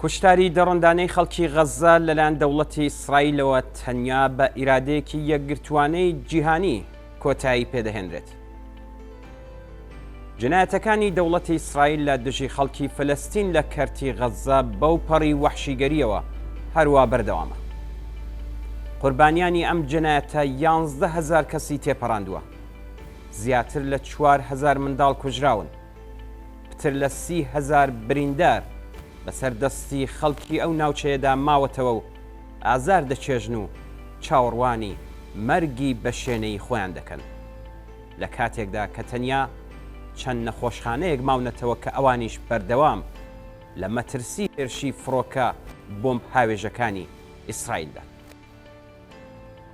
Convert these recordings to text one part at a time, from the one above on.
کوشتاری دەڕەندانەی خەڵکی غەزە لەلایەن دەوڵەتی ئیسرائیلەوە تەنیا بە ئیرادەیەکی یەکگرتوانەی جیهانی کۆتایی پێدەهێنرێت. جنایەتەکانی دەوڵەتی ئیسرائیل لە دژی خەڵکی فلەستین لە کەرتی غەزە بەو پەڕی وەحشیگەریەوە هەروە بەردەوامە. قوربانیانی ئەم جنایەتە 11,000 کەسی تێپەڕاندووە، زیاتر لە 4,000 منداڵ کوژراون، پتر لە 30,000 بریندار بەسەردەستی خەڵکی ئەو ناوچەیەدا ماوەتەوە و ئازار دەچێژن و چاوەڕوانی مەرگی بە شوێنەی خۆیان دەکەن لە کاتێکدا کە تەنیا چەند نەخۆشخانەیەک ماونەتەوە کە ئەوانیش بەردەوام لە مەترسی هێرشی فڕۆکە بۆمب هاوێژەکانی ئیسرائیلدا.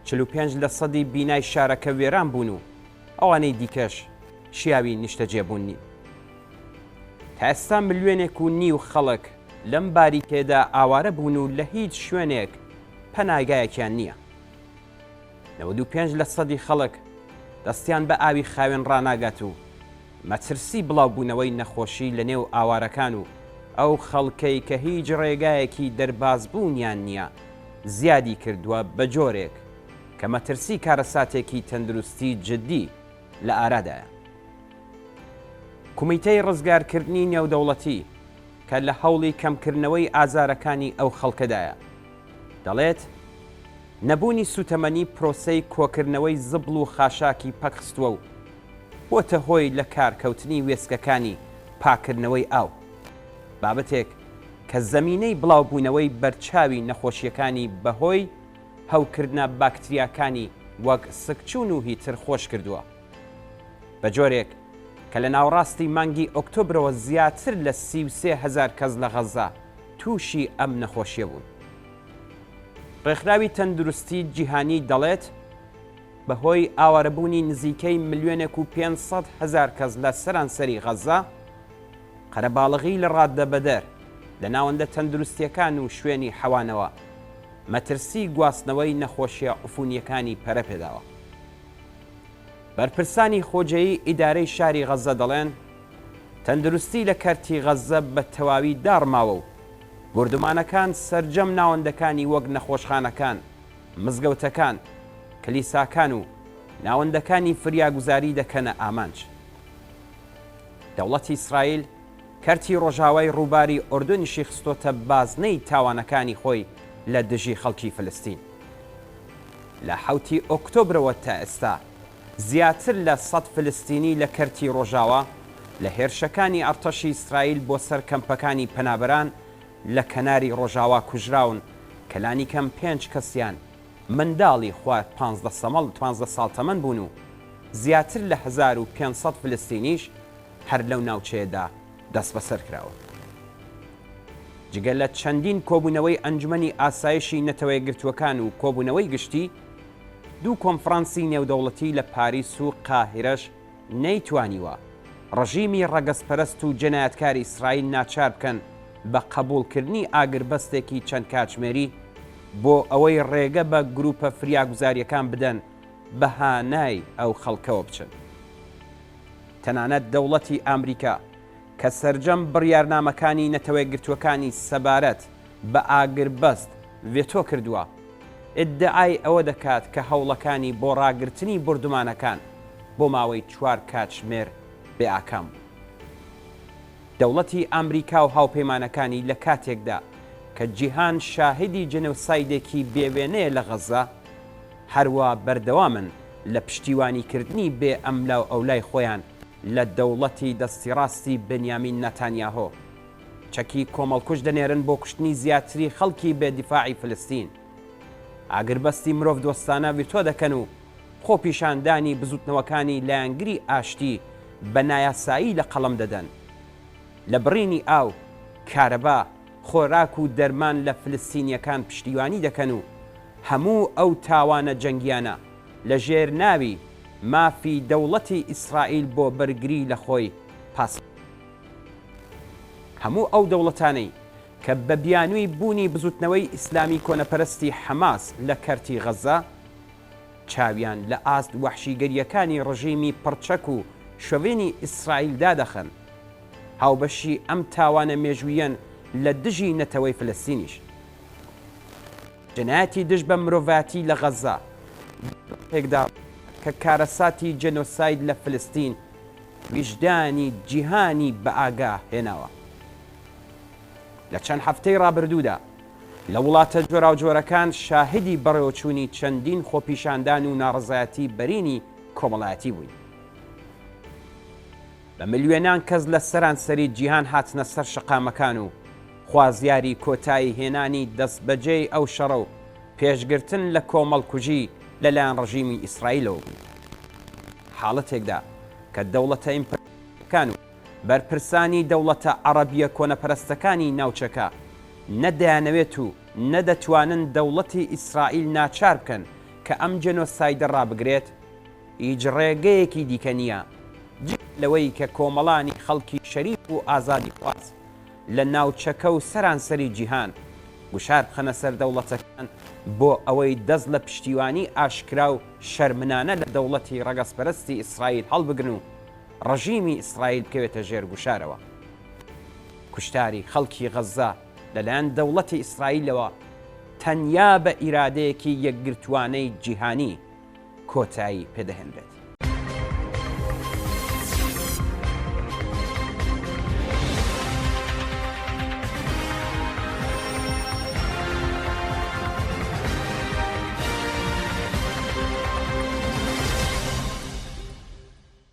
45% بینای شارەکە وێران بوون و ئەوانەی دیکەش شیاوی نیشتەجێبوونی. تا ئێستا ملیۆنێک و نیو خەڵک لەم باریکێدا ئاوارە بوون و لە هیچ شوێنێک پەناگایەکیان نییە. 95% خەڵک دەستیان بە ئاوی خاوێن ڕناگات و مەترسی بڵاوبوونەوەی نەخۆشی لە نێو ئاوارەکان و ئەو خەڵکەی کە هیچ ڕێگایەکی دەربازبوونیان نییە زیادی کردووە بە جۆرێک کە مەترسی کارەساتێکی تەندروستی جددی لە ئارادایە. کومیتەی ڕزگارکردنی نێودەوڵەتی کە لە هەوڵی کەمکردنەوەی ئازارەکانی ئەو خەڵکەدایە دەڵێت نەبوونی سوتەمەنی پرۆسەی کۆکردنەوەی زبڵ و خاشاکی پەکخستووە و بۆتە هۆی لە کارکەوتنی وێستگەکانی پاکردنەوەی ئاو، بابەتێک کە زەمینەی بڵاوبوونەوەی بەرچاوی نەخۆشیەکانی بەهۆی هەوکردنە باکتریاکانی وەک سکچون و هیتر خۆش کردووە، بە جۆرێک کە لە ناوڕاستی مانگی ئۆکتۆبرەوە زیاتر لە 33,000 کەس لە غەزە تووشی ئەم نەخۆشیە بوون. ڕێکخراوی تەندروستی جیهانی دەڵێت بەهۆی ئاوارەبوونی نزیکەی 1,500,000 کەس لە سەرانسەری غەزە قەرەباڵغی لە ڕاددەبەدەر لە ناوەندە تەندروستیەکان و شوێنی حەوانەوە مەترسی گواستنەوەی نەخۆشیە عفونیەکانی پەرەپێداوە. بەرپرسانی خۆجەیی ئیدارەی شاری غەزە دەڵێن تەندروستی لە کەرتی غەزە بە تەواوی داڕماوە و گوردومانەکان سەرجەم ناوەندەکانی وەک نەخۆشخانەکان، مزگەوتەکان، کلیساکان و ناوەندەکانی فریاگوزاری دەکەنە ئامانج. دەوڵەتی ئیسرائیل کەرتی ڕۆژاوای ڕووباری ئوردونیشی خستۆتە بازنەی تاوانەکانی خۆی لە دژی خەڵکی فلستین. لە 7 ئۆکتۆبرەوە تا ئێستا زیاتر لە 100 فلستینی لە کەرتی ڕۆژاوە لە هێرشەکانی ئەرتەشی ئیسرائیل بۆ سەر کەمپەکانی پەنابەران لە کەناری ڕۆژاوا کوژراون کە لانی کەم 5 کەسیان منداڵی خوارد 15 ساڵ تەمەن بوون و زیاتر لە 1,500 فلستینیش هەر لەو ناوچەیەدا دەست بەسەر کراوە. جگە لە چەندین کۆبوونەوەی ئەنجومەنی ئاسایشی نەتەوەی گرتووەکان و کۆبوونەوەی گشتی، دوو کۆنفرانسی نێودەوڵەتی لە پاریس و قاهیرەش نەیتوانیوە ڕژیمی ڕەگەزپەرست و جەنایەتکاری ئیسرائیل ناچار بکەن بە قبوڵکردنی ئاگربەستێکی چەند کاتژمێری بۆ ئەوەی ڕێگە بە گروپە فریاگوزاریەکان بدەن بەهانای ئەو خەڵکەوە بچن. تەنانەت دەوڵەتی ئەمریکا کە سەرجەم بڕیارنامەکانی نەتەوەی گرتووەکانی سەبارەت بە ئاگربەست ڤێتۆ کردووە، ئیدعای ئەوە دەکات کە هەوڵەکانی بۆ ڕاگررتنی بردومانەکان بۆ ماوەی 4 کاتژمێر بێئاکام بوو. دەوڵەتی ئەمریکا و هاوپەیمانەکانی لە کاتێکدا کە جیهان شاهدی جنۆسایدێکی بێوێنەیە لە غەزە، هەروە بەردەوامن لە پشتیوانیکردنی بێ ئەملاو ئەولای خۆیان لە دەوڵەتی دەستی ڕاستی بنیامین نەتانیاهۆ، چەکی کۆمەڵکوژ دەنێرن بۆ کوشتنی زیاتری خەڵکی بێدیفاعی فلستین، ئاگربەستی مرۆڤ دۆستانە ڤێتۆ دەکەن و خۆپیشاندانی بزوتنەوەکانی لایەنگری ئاشتی بە نایاسایی لە قەڵەم دەدەن، لە بڕینی ئاو، کارەبا، خۆراک و دەرمان لە فلستینیەکان پشتیوانی دەکەن و هەموو ئەو تاوانە جەنگیانە لە ژێر ناوی مافی دەوڵەتی ئیسرائیل بۆ بەرگری لە خۆی پاس. هەموو ئەو دەوڵەتانەی کە بە بیانووی بوونی بزوتنەوەی ئیسلامی کۆنەپەرستی حەماس لە کەرتی غەزە چاویان لە ئاست وەحشیگەریەکانی ڕژیمی پڕچەک و شوێنی ئیسرائیلدا دەخەن، هاوبەشی ئەم تاوانە مێژوویەن لە دژی نەتەوەی فلەستینیش. جەنایەتی دژ بە مرۆڤایەتی لە غەزا پێکدا کە کارەساتی جەنۆساید لە فلستین ویژدانی جیهانی بە ئاگا هێناوە. لە چەند هەفتەی ڕابردوودا لە وڵاتە جۆراوجۆرەکان شاهدی بەڕێوەچوونی چەندین خۆپیشاندان و ناڕزایەتی بەرینی کۆمەڵایەتی بووین. بە ملیۆنان کەس لە سەرانسەری جیهان هاتنە سەر شەقامەکان و خوازیاری کۆتایی هێنانی دەستبەجێی ئەو شەڕە و پێشگرتن لە کۆمەڵکوژی لەلایەن ڕژیمی ئیسرائیلەوە بووین. حاڵەتێکدا کە دەوڵەتە ئیمپەراتۆریەکان و بەرپرسانی دەوڵەتە عەرەبیە کۆنەپەرستەکانی ناوچەکە نەدەیانەوێت و نەدەتوانن دەوڵەتی ئیسرائیل ناچار بکەن کە ئەم جەنۆسایدە ڕابگرێت، هیچ ڕێگەیەکی دیکە نییە لەوەی کە کۆمەڵانی خەڵکی شەریف و ئازادی خواست لە ناوچەکە و سەرانسەری جیهان گوشار بخەنە سەر دەوڵەتەکان بۆ ئەوەی دەست لە پشتیوانی ئاشکرا و شەرمنانە لە دەوڵەتی ڕەگەزپەرستی ئیسرائیل هەڵبگرن و ڕژیمی ئیسرائیل بکەوێتە ژێر گوشارەوە. کوشتاری خەڵکی غەزا لەلایەن دەوڵەتی ئیسرائیلەوە تەنیا بە ئیرادەیەکی یەکگرتوانەی جیهانی کۆتایی پێدەهێنرێت.